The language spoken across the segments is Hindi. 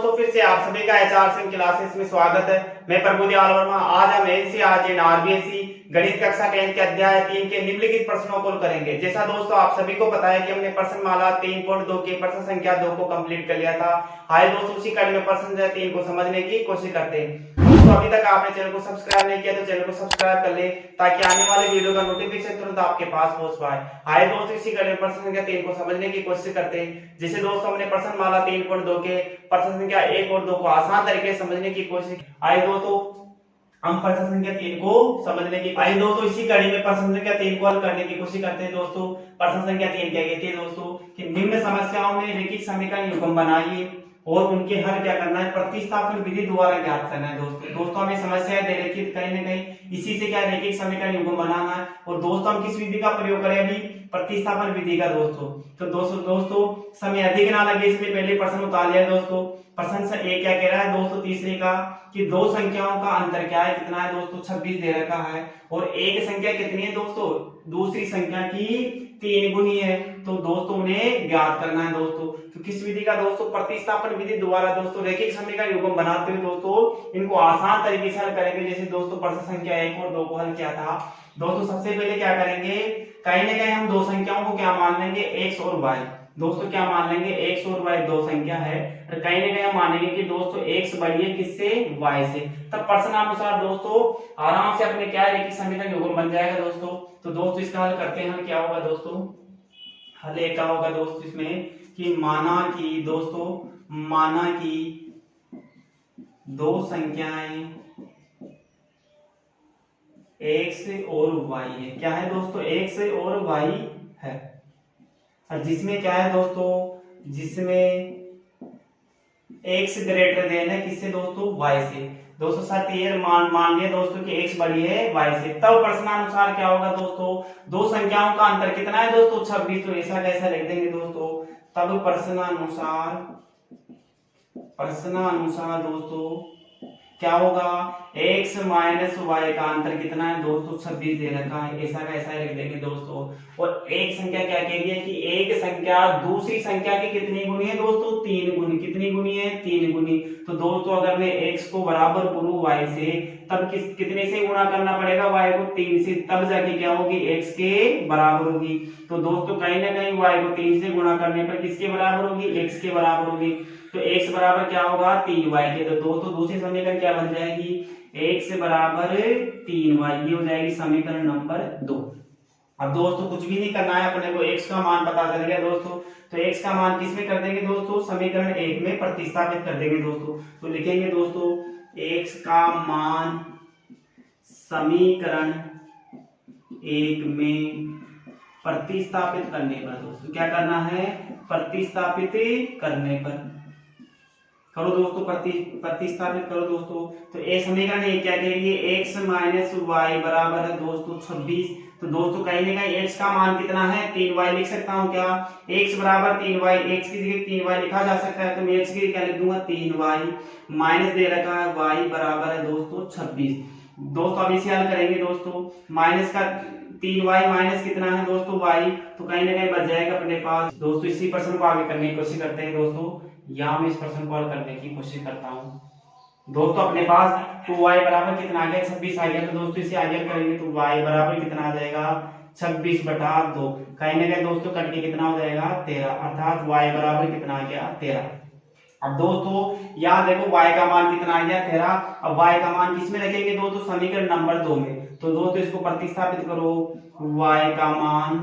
दोस्तों, फिर से आप सभी का एचआर सिंह क्लासेस में स्वागत है। मैं प्रभुदयाल वर्मा। आज हम एनसीईआरटी एंड आरबीएसई गणित कक्षा 10 के अध्याय 3 के निम्नलिखित प्रश्नों को करेंगे। जैसा दोस्तों आप सभी को पता है कि हमने प्रश्नमाला 3.2 के प्रश्न संख्या 2 को कंप्लीट कर लिया था। आइए दोस्तों उसी कड़ी में प्रश्न संख्या 3 को समझने की कोशिश करते हैं। तो अभी तक आपने चैनल को सब्सक्राइब नहीं किया तो चैनल को सब्सक्राइब कर ले, ताकि आने वाले वीडियो का नोटिफिकेशन तुरंत आपके पास पहुंच पाए। आइए दोस्तों इसी कड़ी में प्रश्न संख्या 3 को समझने की कोशिश करते हैं। जैसे दोस्तों हमने प्रश्नमाला 3.2 के प्रश्न संख्या 1 और 2 को आसान तरीके से समझने की कोशिश की। आइए दोस्तों हम प्रश्न संख्या 3 को समझने की आइए दोस्तों इसी कड़ी में प्रश्न संख्या 3 को हल करने की कोशिश करते हैं। दोस्तों प्रश्न संख्या 3 क्या कहती है दोस्तों कि निम्न समस्याओं में रैखिक समीकरण युग्म बनाइए और उनके हल क्या करना है, प्रतिस्थापन विधि द्वारा ज्ञात करना है। दोस्तों हमें समस्या दे रखी है, कहीं ना कहीं इसी से क्या रैखिक समीकरण युग्म बनाना है। और दोस्तों हम किस विधि का प्रयोग करें अभी, प्रतिस्थापन विधि का। दोस्तों दोस्तों समय अधिक ना लगे इसलिए पहले प्रश्न उतार लिया। दोस्तों प्रश्न से एक क्या कह रहा है दोस्तों, तीसरे का कि दो संख्याओं का अंतर क्या है, कितना है दोस्तों, 26 दे रखा है। और एक संख्या कितनी है दोस्तों, दूसरी संख्या की 3 गुनी है। तो दोस्तों उन्हें ज्ञात करना है। दोस्तों तो किस विधि का दोस्तों, प्रतिस्थापन विधि द्वारा दोस्तों रैखिक समीकरण युग्म बनाते हुए दोस्तों इनको आसान तरीके से हल करेंगे। जैसे दोस्तों प्रश्न संख्या 1 और 2 को हल किया था। दोस्तों सबसे पहले क्या करेंगे, कहीं ना कहीं हम दो संख्याओं को क्या मान लेंगे, x और y। दोस्तों क्या मान लेंगे, x और y दो संख्या है, और कहीं ना कहीं हम मानेंगे कि दोस्तों x बड़ी है किससे, y से। तब प्रश्नानुसार दोस्तों आराम से अपने क्या रैखिक समीकरण युग्म बन जाएगा। दोस्तों दोस्तों इसका हल करते हैं। क्या होगा दोस्तों, हल एक का होगा दोस्तों इसमें कि माना कि दो संख्याएं x और y है। क्या है दोस्तों, x और y है। और जिसमें क्या है दोस्तों, जिसमें x ग्रेटर देन है किससे दोस्तों, y से। दोस्तों साथ ये मान लिया दोस्तों कि x बड़ी है y से। तब प्रश्नानुसार क्या होगा दोस्तों, दो संख्याओं का अंतर कितना है दोस्तों, 26। तो ऐसा कैसा लिख देंगे दोस्तों, तब प्रश्नानुसार दोस्तों क्या होगा, x माइनस वाई का अंतर कितना है दोस्तों, 26 दे रखा है। ऐसा का ऐसा लिख देंगे दोस्तों। और एक संख्या क्या कह रही है कि एक संख्या दूसरी संख्या की कितनी गुनी है दोस्तों, 3 गुनी। कितनी गुनी है, 3 गुनी। तो दोस्तों अगर मैं x को बराबर करूं y से, तब कितने से गुणा करना पड़ेगा, y को 3 से, तब जाके क्या होगी, x के बराबर होगी। तो दोस्तों कहीं ना कहीं y को 3 से गुणा करने पर किसके बराबर होगी, x के बराबर होगी। तो x बराबर क्या होगा, 3y के। तो दोस्तों दूसरी समीकरण क्या बन जाएगी, x बराबर 3y, ये हो जाएगी समीकरण नंबर 2। अब दोस्तों कुछ भी नहीं करना है, अपने को x का मान पता चल गया दोस्तों। तो x का मान किसमें कर देंगे दोस्तों, समीकरण 1 में प्रतिस्थापित कर देंगे दोस्तों। तो लिखेंगे दोस्तों x का मान समीकरण 1 में प्रतिस्थापित करने पर, दोस्तों क्या करना है, प्रतिस्थापित करने पर करो दोस्तों, प्रतिस्थापित करो दोस्तों। तो ए समीकरण एक क्या कह रही है, x माइनस वाई बराबर है दोस्तों 26। तो दोस्तों कहीं ना कहीं x का मान कितना है, 3y लिख सकता हूं क्या, x बराबर 3y, x की जगह 3y लिखा जा सकता है। तो मैं x की जगह क्या लिख दूंगा, 3y माइनस दे रखा है y बराबर है दोस्तों 26। दोस्तों अब इसे हल करेंगे दोस्तों, माइनस का 3y माइनस कितना है दोस्तों y, तो कहीं ना कहीं बच जाएगा अपने पास। दोस्तों इसी प्रश्न को आगे करने की कोशिश करते हैं। दोस्तों यहाँ मैं इस प्रश्न को हल करने की कोशिश करता हूँ। दोस्तों अपने पास 2y बराबर कितना आ गया, 26 आ गया। तो दोस्तों इसे आगे करेंगे तो y बराबर कितना आ जाएगा, 26/2। कहीं ना कहीं दोस्तों कट के कितना हो जाएगा, 13, अर्थात y बराबर कितना आ गया, 13। अब दोस्तों यहाँ देखो y का मान कितना आ गया, 13। अब y का मान किसमें रखेंगे दोस्तों, समीकरण नंबर 2 में। तो दोस्तों इसको प्रतिस्थापित करो, y का मान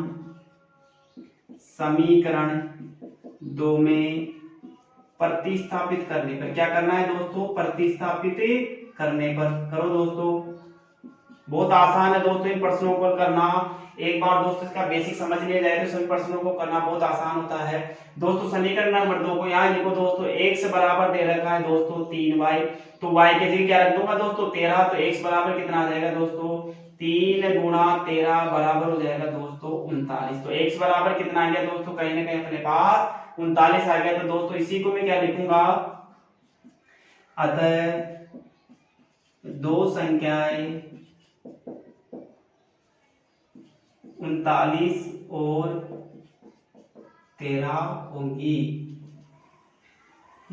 समीकरण 2 में प्रतिस्थापित करने पर, क्या करना है दोस्तों, प्रतिस्थापित करने पर करो दोस्तों। बहुत आसान है दोस्तों इन प्रश्नों को करना। एक बार दोस्तों इसका बेसिक समझ लिया जाए तो सभी प्रश्नों को करना बहुत आसान होता है। दोस्तों समीकरण नंबर 2 को यहाँ लिखो दोस्तों, x बराबर दे रखा है दोस्तों 3y। तो y के जगह क्या रख दूंगा दोस्तों, 13। तो x बराबर कितना आ जाएगा दोस्तों, 3 गुणा 13 बराबर हो जाएगा दोस्तों 39। तो x बराबर कितना आ गया दोस्तों, कहीं ना कहीं अपने पास 39 आ गया। तो दोस्तों इसी को मैं क्या लिखूंगा, अतः दो संख्याएं 39 और 13 होंगी।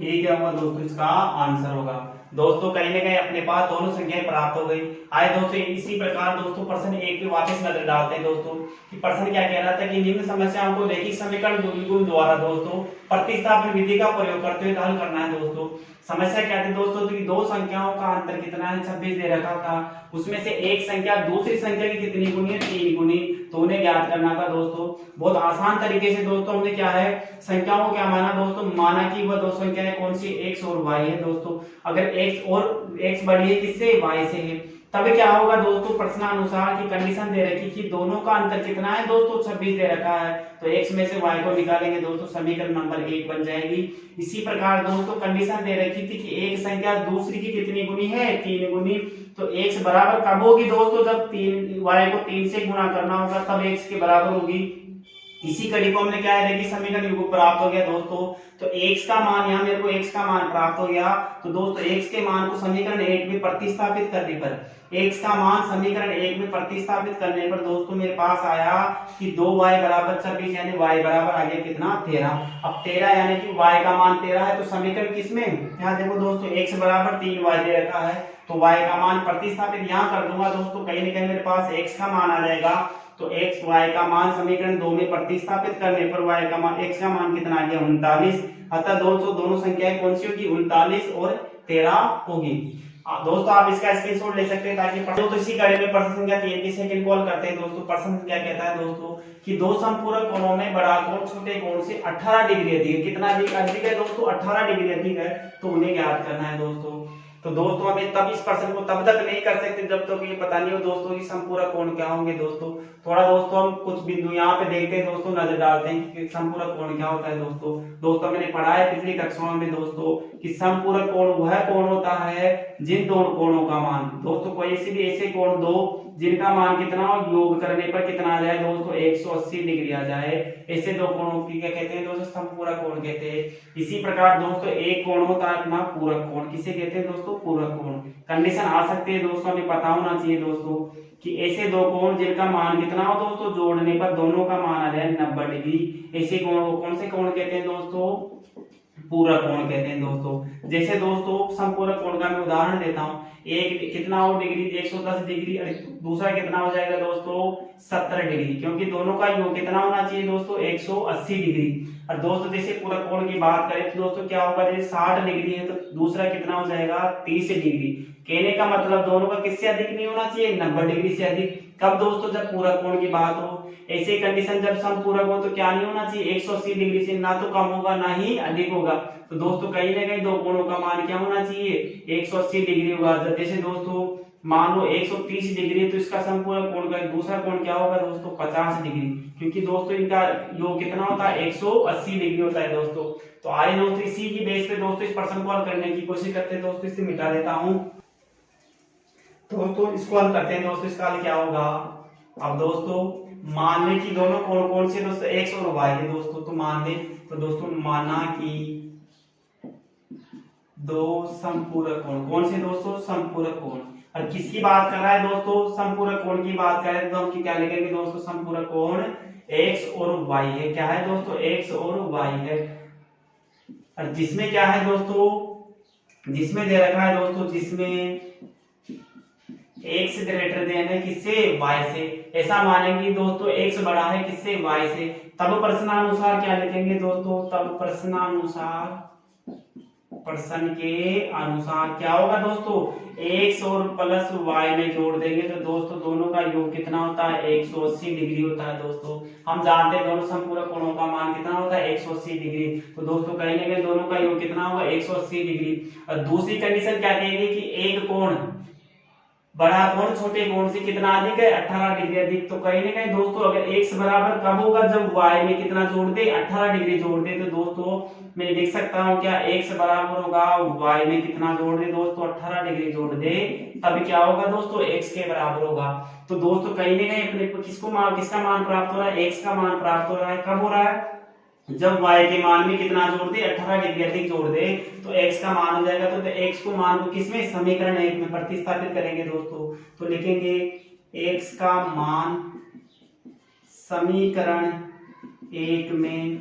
ये क्या हुआ दोस्तों, इसका आंसर होगा। दोस्तों कहीं ना कहीं अपने पास दोनों संख्याएं प्राप्त हो गई। आए दोस्तों इसी प्रकार दोस्तों प्रश्न 1 पे वापस नजर डालते हैं दोस्तों कि प्रश्न क्या कह रहा था कि निम्न समस्याओं को रैखिक समीकरण द्विगुण द्वारा दोस्तों प्रतिस्थापन विधि का प्रयोग करते हुए हल करना है। दोस्तों समस्या क्या थी दोस्तों कि दो संख्याओं का अंतर कितना है, 26 दे रखा था, उसमें से एक संख्या दूसरी संख्या की कितनी गुनी है, 3 गुनी, तो उन्हें ज्ञात करना था। दोस्तों बहुत आसान तरीके से दोस्तों हमने क्या है संख्याओं को क्या माना दोस्तों, माना कि वह दो संख्याएं कौन सी, x और y है। दोस्तों अगर x बड़ी है किससे, y से है, तब क्या होगा दोस्तों प्रश्नानुसार की कंडीशन दे रखी कि दोनों का अंतर कितना है दोस्तों, 26 दे रखा है, तो x में से y को निकालेंगे दोस्तों, समीकरण नंबर 1 बन जाएगी। इसी प्रकार दोस्तों कंडीशन दे रखी थी कि एक संख्या दूसरी की कितनी गुनी है, 3 गुनी, तो x बराबर कब होगी दोस्तों, जब y को 3 से गुणा करना होगा तब x के बराबर होगी। इसी कड़ी को हमने क्या है रैखिक समीकरण युग्म प्राप्त हो गया दोस्तों, तो x का मान यहाँ मेरे को x का मान प्राप्त हो गया, तो दोस्तों x के मान को समीकरण 1 में प्रतिस्थापित करने पर, x का मान समीकरण 1 में प्रतिस्थापित करने पर दोस्तों मेरे पास आया कि 2y बराबर 26 यानी y बराबर आ गया कितना, 13। अब 13 यानी कि y का मान 13 है, तो समीकरण किसमें, यहाँ देखो दोस्तों x बराबर 3y दे रखा है, तो y का मान प्रतिस्थापित यहाँ कर दूंगा दोस्तों, कहीं ना कहीं मेरे पास x का मान आ जाएगा, तो x y का मान समीकरण 2 में प्रतिस्थापित करने पर y का मान, x का मान कितना आ गया, 39। अतः दोनों संख्याएं कौन सी होगी, 39 और 13 होगी। दोस्तों आप इसका स्क्रीनशॉट ले सकते हैं ताकि तो इसी कड़ी में प्रश्न संख्या 3 की सेकंड कॉल करते हैं। दोस्तों प्रश्न क्या कहता है दोस्तों कि दो समपूरक कोणों में बड़ा कोण छोटे कोण से 18 डिग्री अधिक है, कितना अधिक है दोस्तों, 18 डिग्री अधिक है, तो उन्हें ज्ञात करना है। दोस्तों तो दोस्तों हमें तब इस प्रश्न को तब तक नहीं कर सकते जब तक ये पता नहीं हो दोस्तों कि समपूरक कोण क्या होंगे। दोस्तों थोड़ा दोस्तों हम कुछ बिंदु यहाँ पे देखते हैं दोस्तों, नजर डालते हैं कि समपूरक कोण क्या होता है। दोस्तों मैंने पढ़ा है पिछली कक्षाओं में दोस्तों कि समपूरक कोण वह कोण होता है जिन दोनों कोणों का मान, दोस्तों कोई ऐसे कोण दो जिनका मान कितना हो, योग करने पर कितना आ जाए दोस्तों, 180 डिग्री आ जाए, ऐसे दो कोणों की क्या कहते हैं दोस्तों, समपूरक कोण कहते हैं। इसी प्रकार दोस्तों एक कोण होता है अपना पूरक कोण, किसे कहते हैं दोस्तों, पूरक कोण। कंडीशन आ सकती है दोस्तों, हमें पता होना चाहिए दोस्तों कि ऐसे दो कोण जिनका मान कितना हो दोस्तों, जोड़ने पर दोनों का मान आ जाए 90 डिग्री, ऐसे कोण को कौन से कोण कहते हैं दोस्तों, पूरक कोण कहते हैं। दोस्तों जैसे दोस्तों समपूरक कोण का मैं उदाहरण देता हूं, एक कितना हो डिग्री, 110 डिग्री, दूसरा कितना हो जाएगा दोस्तों, 70 डिग्री, क्योंकि दोनों का योग कितना होना चाहिए दोस्तों, 180 डिग्री। और दोस्तों जैसे पूरक कोण की बात करें तो दोस्तों क्या होगा, जैसे 60 डिग्री है तो दूसरा कितना हो जाएगा, 30 डिग्री। कहने का मतलब दोनों का किससे अधिक नहीं होना चाहिए, 90 डिग्री से अधिक। कब दोस्तों, जब पूरक कोण की बात हो। ऐसे कंडीशन जब समपूरक हो तो क्या नहीं होना चाहिए, 180 डिग्री से ना तो कम होगा ना ही अधिक होगा। तो दोस्तों कहीं ना कहीं दो कोणों का मान क्या होना चाहिए, 180 डिग्री होगा। जैसे दोस्तों मान लो 130 डिग्री है तो इसका समपूरक कोण का दूसरा कोण क्या होगा दोस्तों, 50 डिग्री, क्योंकि दोस्तों इनका योग कितना होता है, 180 डिग्री होता है। दोस्तों तो आइए दोस्तों इसी की बेस पे दोस्तों इस प्रश्न को हल करने की कोशिश करते हैं। दोस्तों इसे मिटा देता हूं, दोस्तों इसको हल करते हैं। दोस्तों इसका हल क्या होगा, अब दोस्तों मान लें कि दोनों कोण कौन से दोस्तों, x और y है दोस्तों, तो मान लें तो दोस्तों माना कि दो समपूरक कोण, कौन से दोस्तों, समपूरक कोण। और किसकी बात कर रहा है दोस्तों, समपूरक कोण की बात कर रहे हैं, तो हम क्या लिखेंगे दोस्तों, समपूरक कोण x और y है। क्या है दोस्तों, x और y है। और जिसमें क्या है दोस्तों, जिसमें दे रखा है दोस्तों, जिसमें x ग्रेटर देन है किससे, y से। ऐसा मानेंगे दोस्तों x बड़ा है किससे, y से, तब प्रश्नानुसार क्या लिखेंगे दोस्तों, तब प्रश्नानुसार, प्रश्न के अनुसार क्या होगा दोस्तों, x और प्लस y में जोड़ देंगे तो दोस्तों दोनों का योग कितना होता है, 180 डिग्री होता है। दोस्तों हम जानते हैं दोनों समपूरक कोणों का मान कितना होता है, 180 डिग्री। तो दोस्तों कहीं ना कहीं दोनों का योग कितना होगा, 180 डिग्री। और दूसरी कंडीशन क्या कहेगी कि एक कोण बड़ा कोण छोटे कोण से कितना अधिक है, 18 डिग्री अधिक। तो कहीं ना कहीं दोस्तों अगर x बराबर कब होगा, जब y में कितना जोड़ दे, 18 डिग्री जोड़ दे। तो दोस्तों मैं लिख सकता हूं क्या, x बराबर होगा y में कितना जोड़ दे दोस्तों, 18 डिग्री जोड़ दे, तब क्या होगा दोस्तों, x के बराबर होगा। तो दोस्तों कहीं ना कहीं अपने किसका मान प्राप्त हो रहा है, x का मान प्राप्त हो रहा है। कब हो रहा है, जब y के मान में कितना जोड़ दे, 18 डिग्री अधिक जोड़ दे, तो x का मान हो जाएगा। तो x को मान को किसमें, समीकरण 1 में प्रतिस्थापित करेंगे दोस्तों, तो लिखेंगे x का मान समीकरण 1 में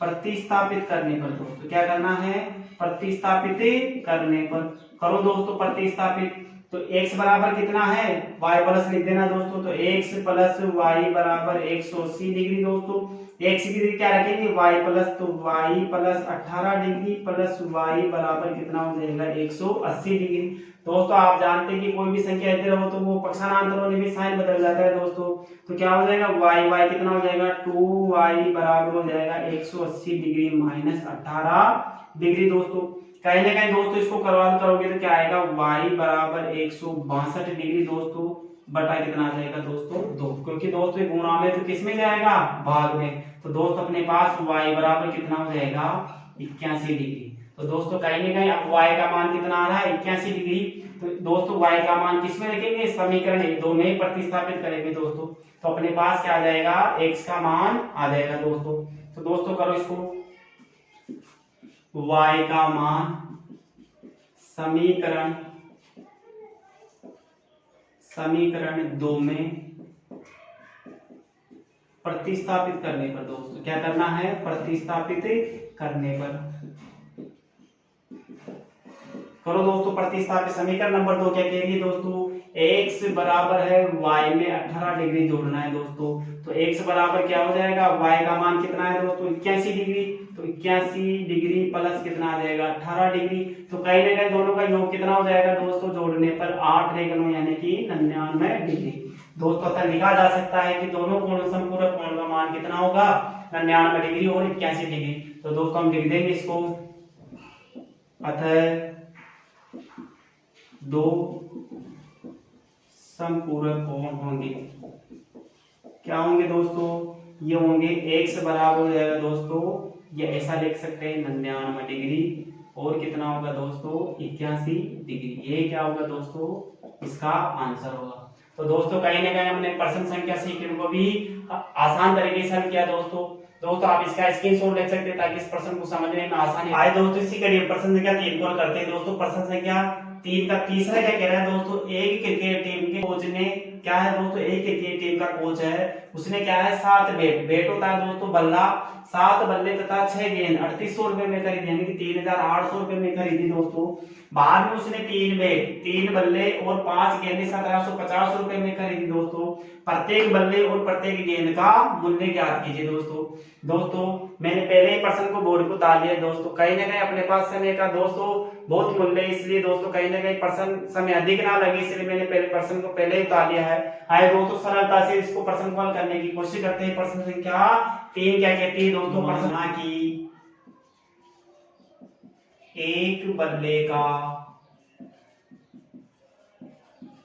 प्रतिस्थापित करने पर दोस्तों क्या करना है, प्रतिस्थापित करने पर। करो दोस्तों प्रतिस्थापित। तो x बराबर कितना है, y प्लस लिख देना दोस्तों। तो x प्लस y बराबर 180 डिग्री दोस्तों। x की डिग्री क्या रखेंगे, y प्लस, तो y plus 18 degree plus y बराबर कितना हो जाएगा 180 डिग्री। दोस्तों आप जानते हैं कि कोई भी संख्या इधर हो तो वो पक्षांतर होने में साइन बदल जाता है दोस्तों। तो क्या हो जाएगा, y कितना हो जाएगा 2y बराबर हो जाएगा 180 डिग्री माइनस 18 डिग्री दोस्तों। कहीं ना कहीं दोस्तों इसको करवा करोगे तो क्या आएगा, y बराबर 162 डिग्री दोस्तों बटा कितना आ जाएगा दोस्तों 2, क्योंकि दोस्तों गुणा में तो किस में जाएगा, भाग में। तो दोस्तों अपने पास y बराबर कितना हो जाएगा 81 डिग्री। तो दोस्तों कहीं ना कहीं अब y का मान कितना आ रहा है 81 डिग्री। तो दोस्तों y का मान किस में रखेंगे, समीकरण 2 में प्रतिस्थापित करेंगे दोस्तों। तो अपने पास क्या आ जाएगा, x का मान आ जाएगा दोस्तों। तो दोस्तों करो इसको, y का मान समीकरण 2 में प्रतिस्थापित करने पर दोस्तों क्या करना है, प्रतिस्थापित करने पर। करो दोस्तों प्रतिस्थापित। समीकरण नंबर 2 क्या कह रही है दोस्तों, x बराबर है y में 18 डिग्री जोड़ना है दोस्तों। तो x बराबर क्या हो जाएगा, y का मान कितना है दोस्तों 81 डिग्री। तो 81 डिग्री प्लस कितना आ जाएगा 18 डिग्री। तो कहीं ना कहीं दोनों का योग कितना हो जाएगा दोस्तों, जोड़ने पर 8 रेगनों यानी कि 99 डिग्री। दोस्तों अतः लिखा जा सकता है कि दोनों कोण समपूरक कोण का मान कितना होगा 99 डिग्री और 81 डिग्री। तो दोस्तों हम लिख देंगे इसको, अतः दो समपूरक कोण होंगे। क्या होंगे दोस्तों, ये होंगे x बराबर हो जाएगा दोस्तों, ये ऐसा लिख सकते हैं 99 डिग्री और कितना होगा दोस्तों 81 डिग्री। ये क्या होगा दोस्तों, इसका आंसर होगा। तो दोस्तों कहीं ना कहीं हमने प्रश्न संख्या सीक्रेट को भी आसान तरीके से हल किया दोस्तों आप इसका स्क्रीनशॉट ले सकते हैं ताकि इस प्रश्न को समझने में आसानी आए दोस्तों। इसी करिए प्रश्न संख्या 3 को करते हैं दोस्तों। प्रश्न संख्या 3 का तीसरा क्या कह रहा है दोस्तों, एक क्रिकेट टीम के कोच ने क्या है दोस्तों, एक क्रिकेट टीम का कोच है, उसने क्या है 7 बैट होता है दोस्तों बल्ला, 7 बल्ले तथा 6 गेंद 3800 रुपए में खरीदी, यानी कि 3800 रुपए में खरीदी दोस्तों। बाद में उसने 3 बैट 3 बल्ले और 5 गेंदें 1750 रुपए में खरीदी दोस्तों। प्रत्येक बल्ले और प्रत्येक गेंद का मूल्य ज्ञात कीजिए दोस्तों मैंने पहले ही प्रश्न को बोर्ड को डाल दिया दोस्तों। कहीं ना कहीं अपने पास समय का दोस्तों बहुत मूल्य है, इसलिए दोस्तों कहीं ना कहीं प्रश्न समय अधिक ना लगे, इसलिए मैंने पहले प्रश्न को पहले ही उतार लिया है। आए दोस्तों सरलता से इसको प्रश्न को हल करने की कोशिश करते हैं। प्रश्न संख्या 3 क्या कहती है दोस्तों, प्रश्न की एक बल्ले का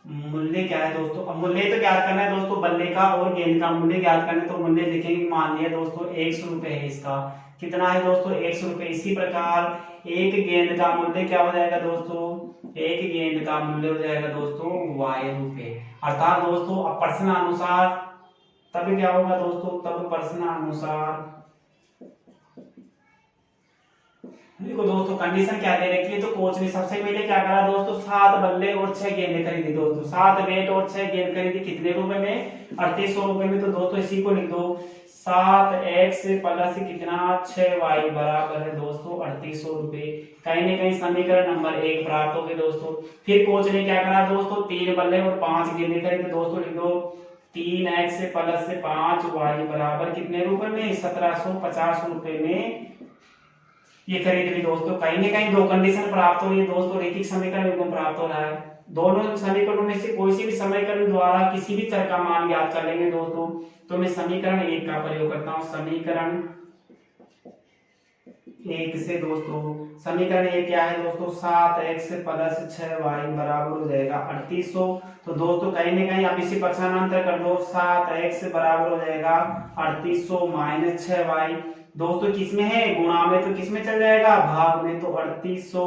मूल्य क्या है दोस्तों। अब मूल्य तो ज्ञात करना है दोस्तों, बल्ले का और गेंद का मूल्य ज्ञात करना है। तो मूल्य लिखेंगे, मान लिया दोस्तों 100 रुपए है, इसका कितना है दोस्तों 100 रुपए। इसी प्रकार एक गेंद का मूल्य क्या हो जाएगा दोस्तों, एक गेंद का मूल्य हो जाएगा दोस्तों y रुपए। अर्थात दोस्तों अब प्रश्न अनुसार तब क्या होगा दोस्तों, तब प्रश्न अनुसार देखो दोस्तों कंडीशन क्या दे रखी है। तो कोच ने सबसे पहले क्या करा दोस्तों, 7 बल्ले और 6 गेंदें खरीदी दोस्तों। 7 बैट और 6 गेंद खरीदी कितने रुपए में, 3800 रुपए में। तो दोस्तों इसी को लिख दो, 7x प्लस कितना 6y बराबर है दोस्तों 3800 रुपए। कहीं ना कहीं समीकरण नंबर 1 प्राप्त हो गए दोस्तों। फिर कोच ने क्या करा दोस्तों, 3 बल्ले और 5 गेंदें खरीदी दोस्तों, लिख दो 3x प्लस 5y बराबर कितने रुपए में 1750 रुपए में ये खरीद ली दोस्तों। कहीं ना कहीं दो कंडीशन प्राप्त हो रही है दोस्तों, रैखिक समीकरण युग्म प्राप्त हो रहा है। दोनों समीकरणों में से कोई सी भी समीकरण द्वारा किसी भी चर का मान ज्ञात कर लेंगे दोस्तों। तो मैं समीकरण 1 का प्रयोग करता हूं। समीकरण 1 से दोस्तों, समीकरण 1 क्या है दोस्तों, 7x प्लस 6y बराबर हो जाएगा 3800। तो दोस्तों कहीं ना कहीं आप इसी पक्षांतर कर दो, 7x बराबर हो जाएगा 3800 माइनस 6y। दोस्तों किसमें है, गुणा में, तो किसमें चल जाएगा, भाग में। तो 3800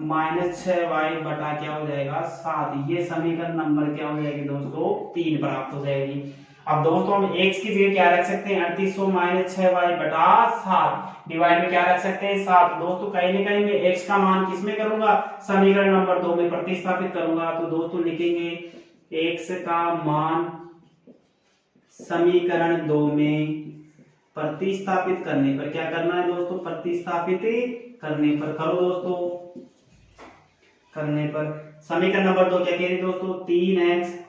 माइनस 6y बटा क्या हो जाएगा 7। ये समीकरण नंबर क्या हो जाएगी दोस्तों 3 प्राप्त हो जाएगी। अब दोस्तों हम x की जगह क्या रख सकते हैं, 3800 माइनस 6y बटा 7, डिवाइड में क्या रख सकते हैं 7। दोस्तों कहीं ना कहीं मैं x का मान किसमें करूंगा, समीकरण नंबर 2 में प्रतिस्थापित करूंगा। तो दोस्तों लिखेंगे x का मान समीकरण 2 में प्रतिस्थापित करने पर, क्या करना है दोस्तों, प्रतिस्थापित करने पर, करो दोस्तों, करने पर। समीकरण नंबर 2 क्या कह रही है दोस्तों, 3x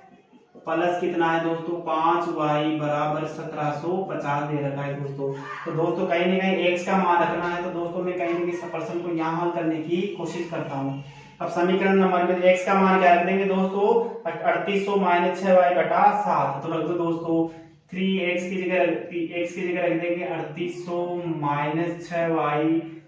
प्लस कितना है दोस्तों 5y बराबर 1750 दे रखा है दोस्तों। तो दोस्तों कहीं ना कहीं x का मान रखना है, तो दोस्तों मैं कहीं ना कहीं प्रश्न को यहाँ हल करने की कोशिश करता हूँ। अब समीकरण नंबर में x का मान क्या रख देंगे दोस्तों, 3800 माइनस 6y बटा 7, तो रख दो दोस्तों 3x की जगह रख देंगे 3800 माइनस 6y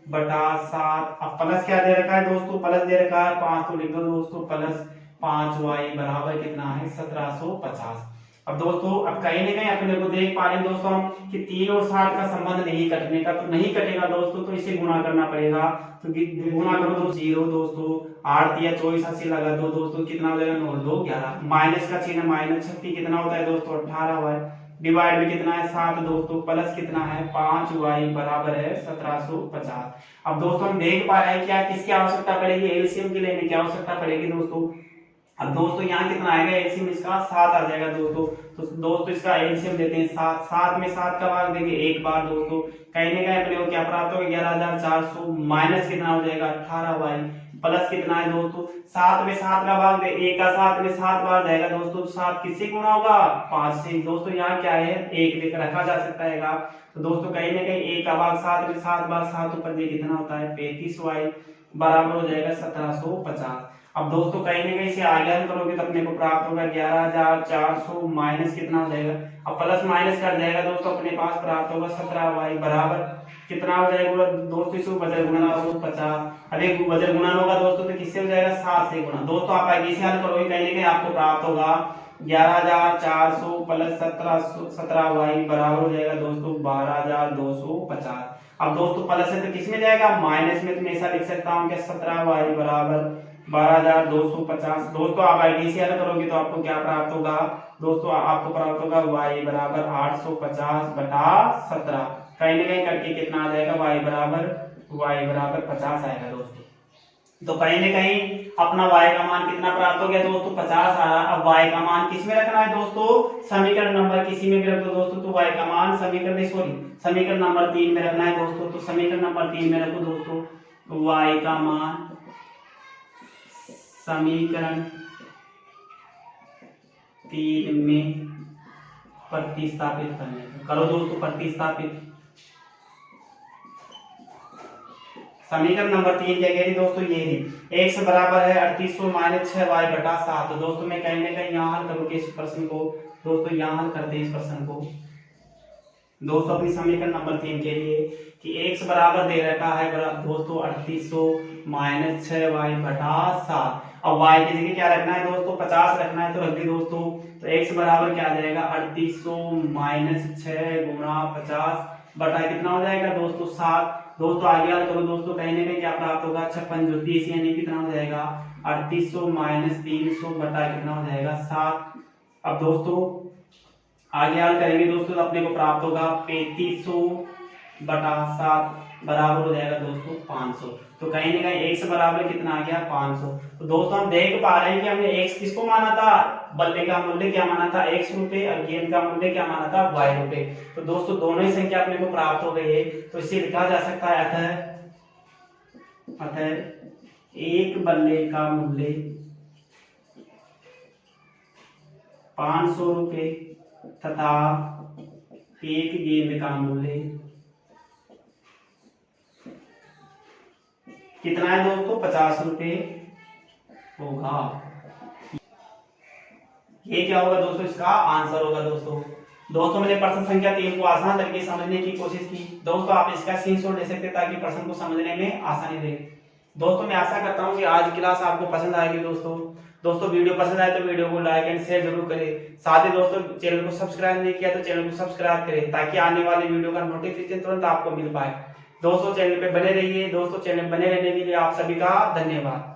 बटा 7। अब प्लस क्या दे रखा है दोस्तों, प्लस दे रखा है 5, तो लिख दो दोस्तों प्लस 5y बराबर कितना है 1750। अब दोस्तों अब कहीं ना कहीं अपने को देख पा रहे हैं दोस्तों हम कि 3 और 7 का संबंध नहीं कटने का, तो नहीं कटेगा दोस्तों, तो इसे गुणा करना पड़ेगा। तो गुणा करो तो 0 दोस्तों, 8 या 24 80 लगा दो दोस्तों, कितना हो जाएगा 9 2 11, माइनस का चिन्ह माइनस 36 कितना होता है दोस्तों 18y, डिवाइड में कितना है 7 दोस्तों, प्लस कितना है 5y बराबर है 1750। अब दोस्तों हम देख पा रहे हैं क्या किसकी आवश्यकता पड़ेगी, एलसीएम के लेने की आवश्यकता पड़ेगी दोस्तों। अब दोस्तों यहाँ कितना आएगा एलसीएम, इसका 7 आ जाएगा दोस्तों। तो दोस्तों इसका एलसीएम देते हैं 7, 7 में 7 का भाग देंगे एक बार दोस्तों, कहीं ना कहीं अपने को क्या प्राप्त होगा 11400 माइनस कितना हो जाएगा 18y, प्लस कितना है दोस्तों 7 में 7 का भाग दे, एक का 7 में 7 बार जाएगा दोस्तों, 7 किससे गुणा होगा 5 से। दोस्तों यहाँ क्या है 1 लेकर रखा जा सकता है, तो दोस्तों कहीं ना कहीं 1 का भाग 7 में 7 बार 7 ऊपर दे कितना होता है 35y बराबर हो जाएगा 1750। अब दोस्तों कहीं ना कहीं से आगे हल करोगे तो अपने को प्राप्त होगा 11400 माइनस कितना हो जाएगा, अब प्लस माइनस कर जाएगा दोस्तों, अपने पास प्राप्त होगा 17y बराबर कितना हो जाएगा दोस्तों, इसको वजन गुणा होगा 50। अब एक वजन गुणा होगा दोस्तों तो किससे हो जाएगा 7 से गुणा। दोस्तों आप आगे से हल करोगे कहीं ना कहीं आपको प्राप्त होगा 11400 प्लस 17y बराबर हो जाएगा दोस्तों 12250। अब दोस्तों प्लस है तो किसमें जाएगा माइनस में, तो मैं ऐसा लिख सकता हूँ कि 17y बराबर 12250। दोस्तों आप आईडी से हल करोगे तो आपको क्या प्राप्त होगा दोस्तों, आपको प्राप्त होगा y बराबर 850 बटा 17, कहीं ना कहीं करके कितना आ जाएगा y बराबर 50 आएगा दोस्तों। तो कहीं ना कहीं अपना y का मान कितना प्राप्त हो गया दोस्तों 50 आ रहा। अब y का मान किस में रखना है दोस्तों, समीकरण नंबर किसी में भी रख दो दोस्तों, तो y का मान समीकरण नंबर 3 में रखना है दोस्तों। तो समीकरण नंबर 3 में रखो दोस्तों, तो y का मान समीकरण 3 में प्रतिस्थापित करने पर, करो दोस्तों प्रतिस्थापित। समीकरण नंबर 3 क्या कह रही दोस्तों, ये ही x बराबर है 3800 माइनस 6y बटा 7। तो दोस्तों मैं कहीं ना कहीं यहाँ हल करूँगी इस प्रश्न को दोस्तों, यहाँ हल करते हैं इस प्रश्न को दोस्तों अपनी समीकरण नंबर 3 के लिए कि x बराबर दे रखा है दोस्तों 3800 माइनस 6y बटा 7। अब y की जगह क्या रखना है दोस्तों 50 रखना है, तो रख दी दोस्तों। तो x बराबर क्या आ जाएगा 3800 माइनस 6 गुणा 50 बटा कितना हो जाएगा दोस्तों 7। दोस्तों आगे हल करो दोस्तों, कहीं ना कहीं क्या प्राप्त होगा 56 जो 30 यानी कितना हो जाएगा 3800 माइनस 300 बटा कितना हो जाएगा 7। अब दोस्तों आगे हल करेंगे दोस्तों, अपने को प्राप्त होगा 3500 बटा 7 बराबर हो जाएगा दोस्तों 500। तो कहीं ना कहीं x बराबर कितना आ गया 500। तो दोस्तों हम देख पा रहे हैं कि हमने x किसको माना था, बल्ले का मूल्य क्या माना था x रुपए, और गेंद का मूल्य क्या माना था y रुपए। तो दोस्तों दोनों ही संख्या अपने को प्राप्त हो गई है, तो इसे लिखा जा सकता है अतः एक बल्ले का मूल्य 500 रुपए तथा एक गेंद का मूल्य कितना है दोस्तों 50 रुपए होगा। ये क्या होगा दोस्तों, इसका आंसर होगा दोस्तों मैंने प्रश्न संख्या 3 को आसान तरीके से समझने की कोशिश की दोस्तों। आप इसका स्क्रीनशॉट ले सकते हैं ताकि प्रश्न को समझने में आसानी रहे। दोस्तों मैं आशा करता हूं कि आज की क्लास आपको पसंद आएगी दोस्तों वीडियो पसंद आए तो वीडियो को लाइक एंड शेयर जरूर करें। साथ ही दोस्तों चैनल को सब्सक्राइब नहीं किया तो चैनल को सब्सक्राइब करें ताकि आने वाली वीडियो का नोटिफिकेशन तुरंत आपको मिल पाए। दोस्तों चैनल पे बने रहिए। दोस्तों चैनल बने रहने के लिए आप सभी का धन्यवाद।